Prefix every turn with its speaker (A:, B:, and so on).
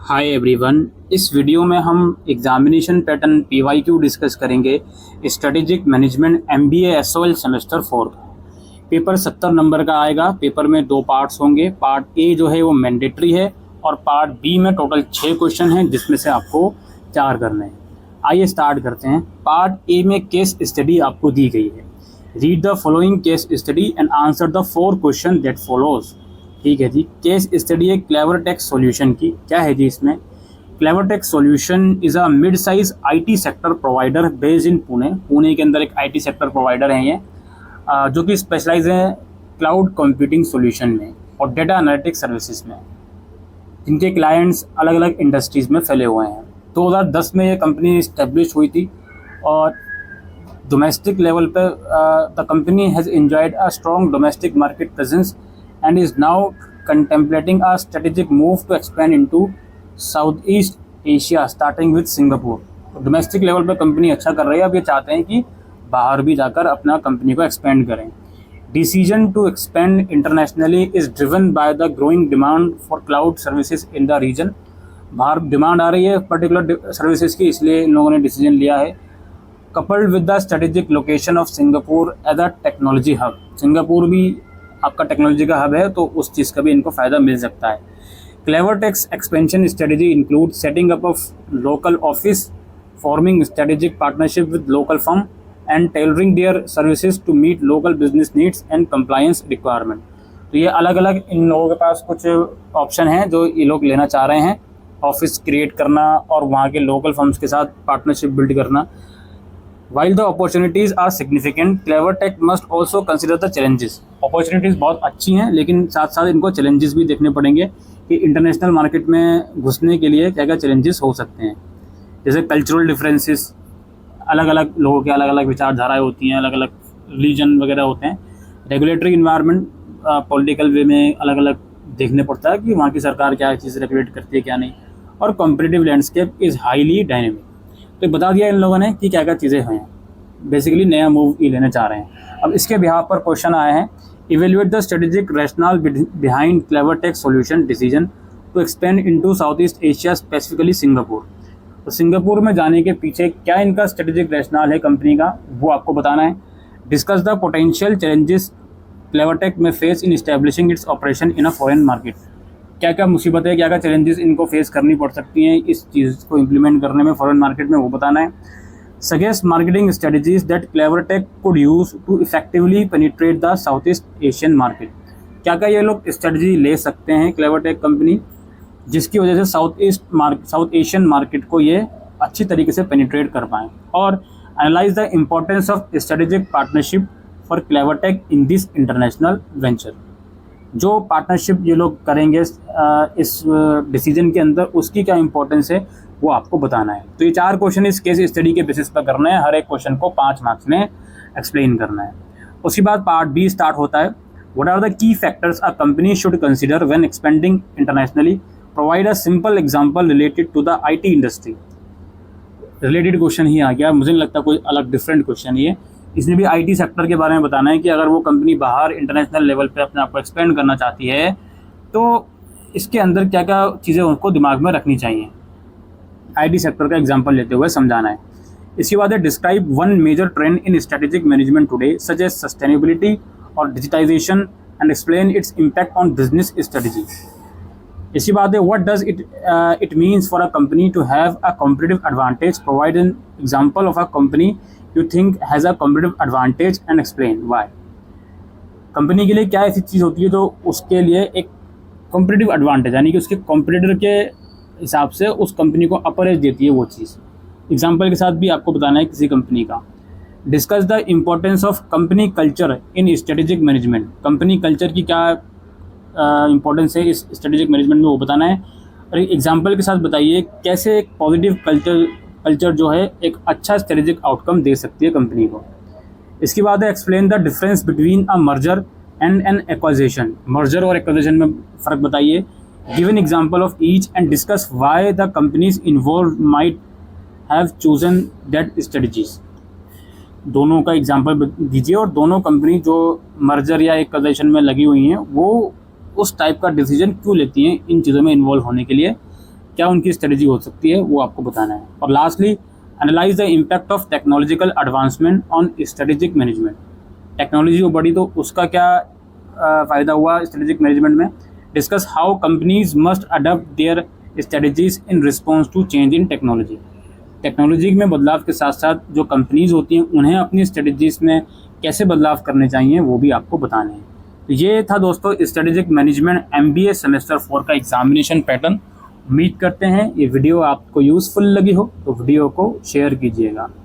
A: Hi everyone. इस video में हम एग्जामिनेशन पैटर्न पीवाईक्यू डिस्कस करेंगे। Strategic management MBA SOL semester 4 का पेपर 70 नंबर का आएगा। पेपर में दो पार्ट्स होंगे। पार्ट ए जो है वो मैंडेटरी है और पार्ट बी में टोटल 6 क्वेश्चन हैं जिसमें से आपको 4 करने हैं। आइए स्टार्ट करते हैं। पार्ट ए में केस स्टडी आपको दी गई है। Read the following case study and answer the 4 question that follows. ठीक है जी। केस स्टडी है क्लेवर टेक्स सॉल्यूशन की। क्या है जी इसमें? Clever Tex Solution is a mid size IT sector provider based in Pune. Pune के अंदर एक आईटी सेक्टर प्रोवाइडर है ये, जो कि स्पेशलाइज है क्लाउड कंप्यूटिंग सॉल्यूशन में और डेटा एनालिटिक्स सर्विसेज में, जिनके क्लाइंट्स अलग अलग इंडस्ट्रीज़ में फैले हुए हैं। 2010 में ये कंपनी इस्टेब्लिश हुई थी और डोमेस्टिक लेवल पर the company has enjoyed a strong domestic market presence and is now contemplating a strategic move to expand into Southeast Asia starting with Singapore। Domestic level पर कंपनी अच्छा कर रही है, अब ये चाहते हैं कि बाहर भी जाकर अपना कंपनी को एक्सपेंड करें। Decision to expand internationally is driven by the growing demand for cloud services in the region. बाहर डिमांड आ रही है पर्टिकुलर सर्विसेज की, इसलिए इन लोगों ने डिसीजन लिया है। Coupled with the strategic location of Singapore as a technology hub. Singapore भी आपका टेक्नोलॉजी का हब है, तो उस चीज़ का भी इनको फ़ायदा मिल सकता है। Clever Tex expansion strategy include setting up of local office, forming strategic partnership with local firm and tailoring their services to meet local business needs and compliance requirement. तो ये अलग अलग इन लोगों के पास कुछ ऑप्शन हैं जो ये लोग लेना चाह रहे हैं। ऑफिस क्रिएट करना और वहाँ के लोकल फर्म्स के साथ पार्टनरशिप बिल्ड करना। While the opportunities are significant, Clever Tech must also consider the challenges। Opportunities बहुत अच्छी हैं, लेकिन साथ साथ इनको चैलेंजेस भी देखने पड़ेंगे कि इंटरनेशनल मार्केट में घुसने के लिए क्या क्या चैलेंजेस हो सकते हैं। जैसे कल्चरल डिफरेंसेस, अलग अलग लोगों के अलग अलग विचारधाराएं होती हैं, अलग अलग रिलीजन वगैरह होते हैं। रेगुलेटरी इन्वायरमेंट, पॉलिटिकल वे में अलग अलग देखने पड़ता है कि वहाँ की सरकार क्या चीज़ रेगुलेट करती है क्या नहीं। और competitive landscape is highly dynamic. तो बता दिया इन लोगों ने कि क्या क्या चीज़ें हैं। बेसिकली नया मूव ये लेना चाह रहे हैं। अब इसके बिहाफ पर क्वेश्चन आए हैं। Evaluate the strategic rational behind Clever Tex Solution decision to expand into South East Asia specifically Singapore. तो सिंगापुर में जाने के पीछे क्या इनका स्ट्रेटेजिक रैशनल है कंपनी का, वो आपको बताना है। Discuss the potential challenges clever tech में face in establishing its operation in a foreign market. क्या क्या मुसीबतें, क्या क्या चैलेंजेस इनको फेस करनी पड़ सकती हैं इस चीज़ को इम्प्लीमेंट करने में फॉरेन मार्केट में, वो बताना है। Suggest marketing strategies that Clever Tech could use to effectively penetrate the South East Asian market. क्या क्या ये लोग स्ट्रेटजी ले सकते हैं क्लेवर टेक कंपनी, जिसकी वजह से साउथ एशियन मार्केट को ये अच्छी तरीके से पेनिट्रेट कर पाएँ। और analyse the importance of strategic partnership for Clever Tech in this international venture. जो पार्टनरशिप ये लोग करेंगे इस डिसीजन के अंदर, उसकी क्या इंपॉर्टेंस है वो आपको बताना है। तो ये 4 क्वेश्चन इस केस स्टडी के बेसिस पर करना है। हर एक क्वेश्चन को 5 मार्क्स में एक्सप्लेन करना है। उसके बाद पार्ट बी स्टार्ट होता है। What are the key factors a company should consider when expending internationally. Provide a simple example related to the IT industry. Related question ही आ गया, मुझे नहीं लगता कोई अलग डिफरेंट क्वेश्चन ही है। इसने भी आईटी सेक्टर के बारे में बताना है कि अगर वो कंपनी बाहर इंटरनेशनल लेवल पे अपने आप को एक्सपेंड करना चाहती है तो इसके अंदर क्या क्या चीज़ें उनको दिमाग में रखनी चाहिए। आईटी सेक्टर का एग्जांपल लेते हुए समझाना है। इसके बाद है describe one major trend in strategic management today such as sustainability और digitization and explain its impact on business strategy. इसके बाद है what does it means for a company to have a competitive advantage. Provide an example of a company you think has a competitive advantage and explain why। कंपनी के लिए क्या ऐसी चीज़ होती है जो उसके लिए एक कॉम्पिटिटिव एडवांटेज, यानी कि उसके कॉम्पिटिटर के हिसाब से उस कंपनी को अपर एज देती है वो चीज़। एग्जांपल के साथ भी आपको बताना है किसी कंपनी का। Discuss the importance of company culture in strategic management. Company culture की क्या इंपॉर्टेंस है इस स्ट्रेटेजिक मैनेजमेंट में, वो बताना है। और एक एग्जाम्पल के साथ बताइए कैसे एक पॉजिटिव कल्चर जो है एक अच्छा स्ट्रेटेजिक आउटकम दे सकती है कंपनी को। इसके बाद है explain the difference between a merger and N acquisition. Merger और एक्विजिशन में फ़र्क बताइए। Give an example of each and discuss why the companies involve might have chosen that strategies. दोनों का एग्जांपल दीजिए और दोनों कंपनी जो मर्जर या एक्विजिशन में लगी हुई हैं वो उस टाइप का डिसीजन क्यों लेती हैं इन चीज़ों में इन्वॉल्व होने के लिए। क्या उनकी स्ट्रेटजी हो सकती है वो आपको बताना है। और lastly, analyse the impact of technological advancement on strategic management. Technology जो बढ़ी तो उसका क्या फ़ायदा हुआ स्ट्रेटेजिक मैनेजमेंट में। Discuss how companies must adopt their strategies in response to change in technology. Technology में बदलाव के साथ साथ जो कंपनीज होती हैं उन्हें अपनी स्ट्रेटजीज में कैसे बदलाव करने चाहिए वो भी आपको बताने हैं। तो ये था दोस्तों स्ट्रेटेजिक मैनेजमेंट MBA सेमेस्टर 4 का एग्जामिनेशन पैटर्न। उम्मीद करते हैं ये वीडियो आपको यूज़फुल लगी हो तो वीडियो को शेयर कीजिएगा।